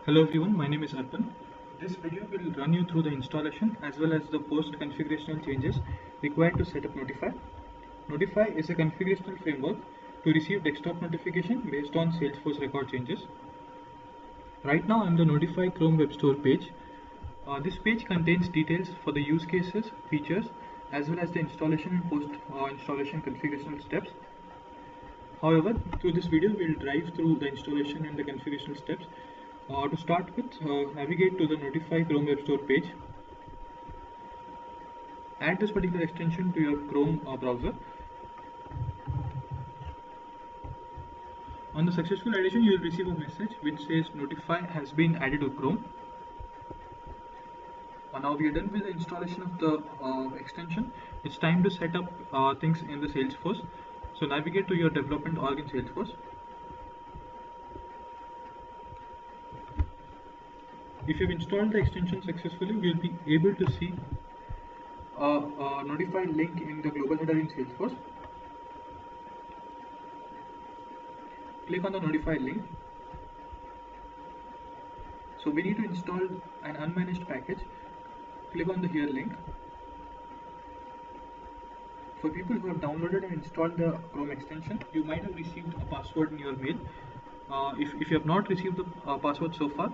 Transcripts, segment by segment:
Hello everyone, my name is Arpan. This video will run you through the installation as well as the post configurational changes required to set up Notify. Notify is a configurational framework to receive desktop notification based on Salesforce record changes. Right now I'm the Notify Chrome Web Store page. This page contains details for the use cases, features, as well as the installation and post installation configurational steps. However, through this video we'll drive through the installation and the configurational steps. To start with, navigate to the Notify Chrome Web Store page. Add this particular extension to your Chrome browser. On the successful addition, you will receive a message which says Notify has been added to Chrome. Now we are done with the installation of the extension. It's time to set up things in the Salesforce. So navigate to your development org in Salesforce. If you've installed the extension successfully, you'll be able to see a Notify link in the global header in Salesforce. Click on the Notify link. So we need to install an unmanaged package. Click on the here link. For people who have downloaded and installed the Chrome extension, you might have received a password in your mail. If you have not received the password so far,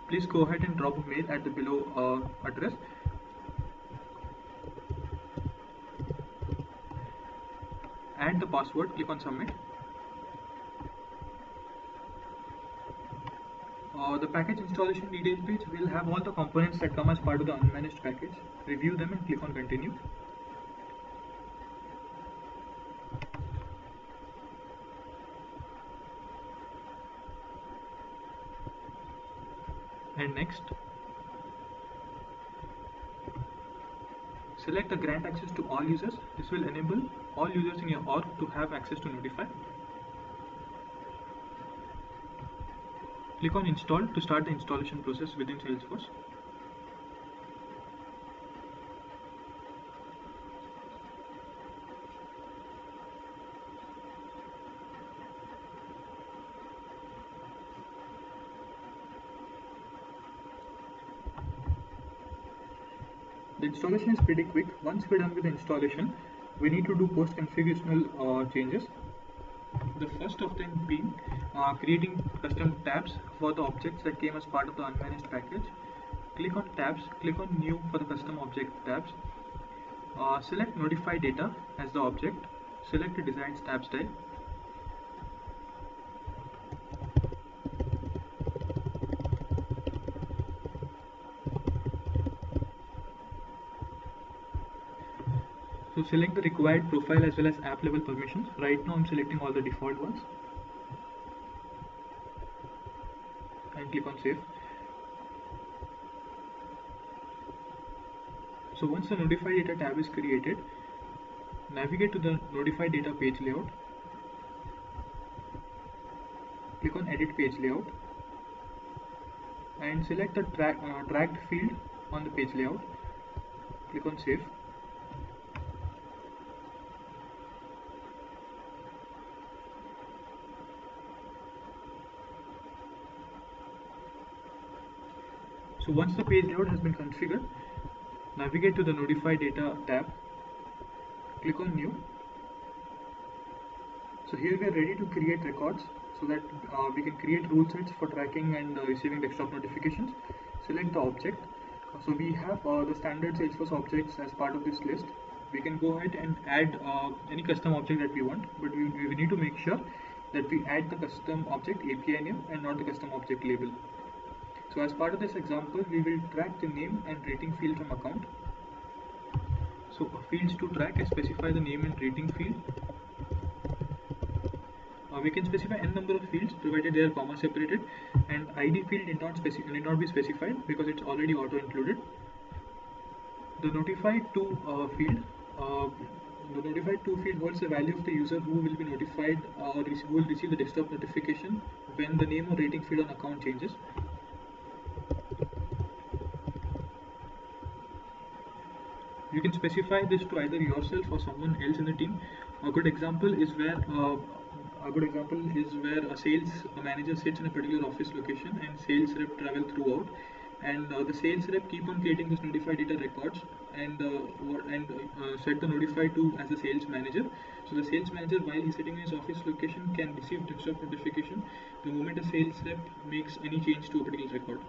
please go ahead and drop a mail at the below address. Add the password, click on submit. The package installation details page will have all the components that come as part of the unmanaged package. Review them and click on continue. And next, select the grant access to all users. This will enable all users in your org to have access to Notify. Click on install to start the installation process within Salesforce. The installation is pretty quick. Once we're done with the installation, we need to do post configurational changes. The first of them being creating custom tabs for the objects that came as part of the unmanaged package. Click on tabs, click on new for the custom object tabs. Select Notify data as the object. Select the desired tab style. So select the required profile as well as app level permissions. Right now I'm selecting all the default ones. And click on save. So once the Notify data tab is created, navigate to the Notify data page layout. Click on edit page layout and select the dragged field on the page layout. Click on save. So once the page layout has been configured, navigate to the Notify Data tab, click on New. So here we are ready to create records so that we can create rule sets for tracking and receiving desktop notifications. Select the object. So we have the standard Salesforce objects as part of this list. We can go ahead and add any custom object that we want, but we need to make sure that we add the custom object API name and not the custom object label. So as part of this example, we will track the name and rating field from account. So fields to track, I specify the name and rating field. We can specify n number of fields provided they are comma separated, and ID field need not be specified because it's already auto included. The notified to field. The notified to field holds the value of the user who will be notified or who will receive the desktop notification when the name or rating field on account changes. You can specify this to either yourself or someone else in the team. A good example is where a good example is where a sales manager sits in a particular office location and sales rep travel throughout, and the sales rep keep on creating this notified data records and set the notify to as a sales manager. So the sales manager, while he's sitting in his office location, can receive desktop notification the moment a sales rep makes any change to a particular record.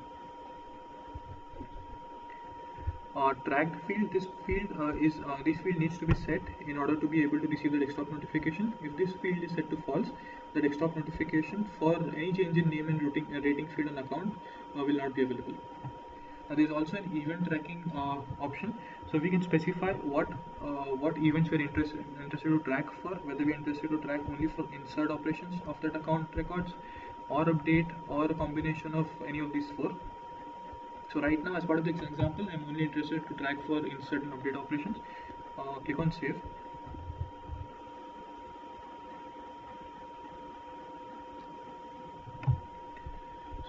Tracked field, this field needs to be set in order to be able to receive the desktop notification. If this field is set to false, the desktop notification for any change in name and rating field on account will not be available. There is also an event tracking option, so we can specify what events we are interested to track for, whether we are interested to track only for insert operations of that account records, or update, or a combination of any of these four. So right now, as part of this example, I'm only interested to track for insert and update operations. Click on save.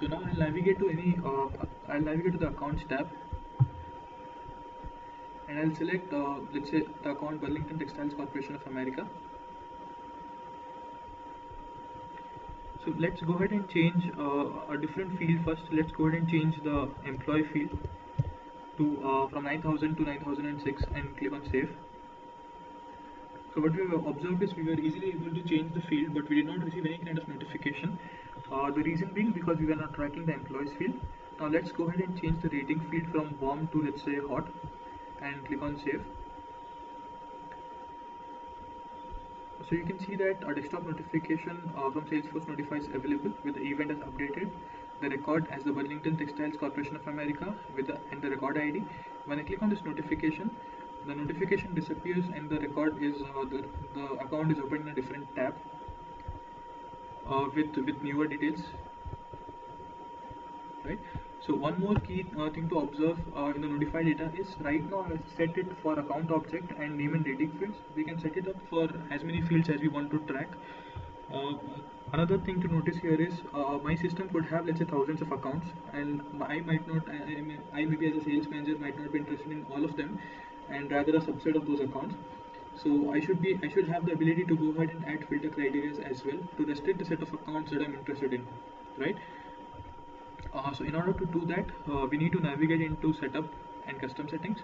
So now I'll navigate to the accounts tab, and I'll select let's say the account Burlington Textiles Corporation of America. So let's go ahead and change a different field first. Let's go ahead and change the employee field to from 9000 to 9006 and click on save. So what we have observed is we were easily able to change the field, but we did not receive any kind of notification. The reason being because we were not tracking the employees field. Now let's go ahead and change the rating field from warm to, let's say, hot, and click on save. So you can see that a desktop notification from Salesforce Notify is available with the event as updated, the record as the Burlington Textiles Corporation of America and the record ID. When I click on this notification, the notification disappears and the record is the account is opened in a different tab with newer details. Right. So one more key thing to observe in the notify data is right now I set it for account object and name and rating fields. We can set it up for as many fields as we want to track. Another thing to notice here is my system could have, let's say, thousands of accounts, and I maybe as a sales manager might not be interested in all of them, and rather a subset of those accounts. So I should have the ability to go ahead and add filter criteria as well to restrict the set of accounts that I'm interested in, right? So in order to do that, we need to navigate into setup and custom settings.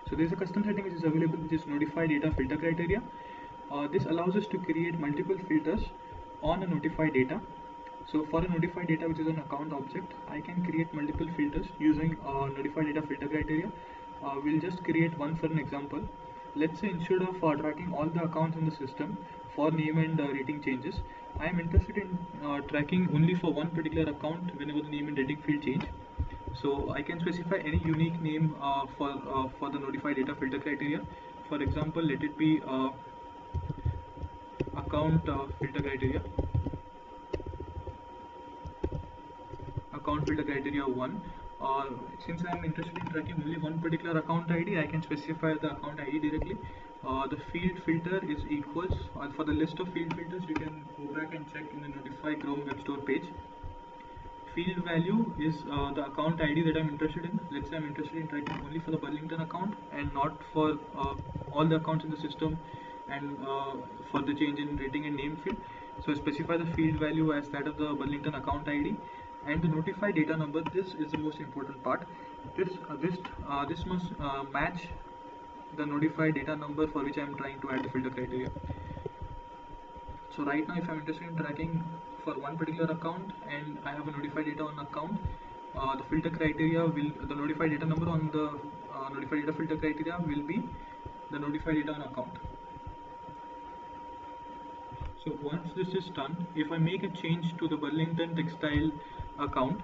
So there is a custom setting which is available, which is notify data filter criteria. This allows us to create multiple filters on a notify data. So for a notify data which is an account object, I can create multiple filters using notify data filter criteria. We'll just create one for an example. Let's say instead of tracking all the accounts in the system for name and rating changes, I am interested in tracking only for one particular account whenever the name and rating field change. So I can specify any unique name for the notify data filter criteria. For example, let it be account filter criteria. Account filter criteria 1. Since I am interested in tracking only one particular account ID, I can specify the account ID directly. The field filter is equals for the list of field filters. You can go back and check in the Notify Chrome Web Store page. Field value is the account ID that I'm interested in. Let's say I'm interested in tracking only for the Burlington account and not for all the accounts in the system, and for the change in rating and name field. So specify the field value as that of the Burlington account ID. And the notify data number, this is the most important part. This must match the notify data number for which I am trying to add the filter criteria. So right now, if I am interested in tracking for one particular account and I have a notify data on account, the filter criteria the notify data number on the notify data filter criteria will be the notify data on account. So once this is done, if I make a change to the Burlington textile account,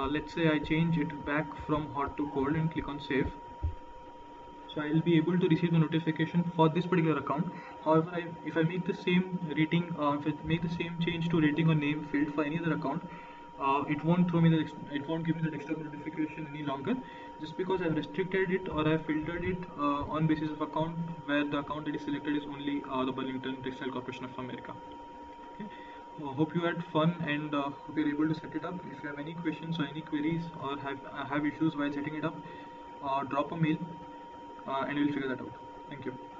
let's say I change it back from hot to cold and click on save. So I will be able to receive the notification for this particular account. However, if I make the same rating, if I make the same change to rating or name field for any other account, it won't throw me it won't give me the desktop notification any longer, just because I've restricted it or I've filtered it on basis of account where the account that is selected is only the Burlington Textile Corporation of America. Okay. Hope you had fun, and hope you're able to set it up. If you have any questions or any queries or have issues while setting it up, drop a mail and we'll figure that out. Thank you.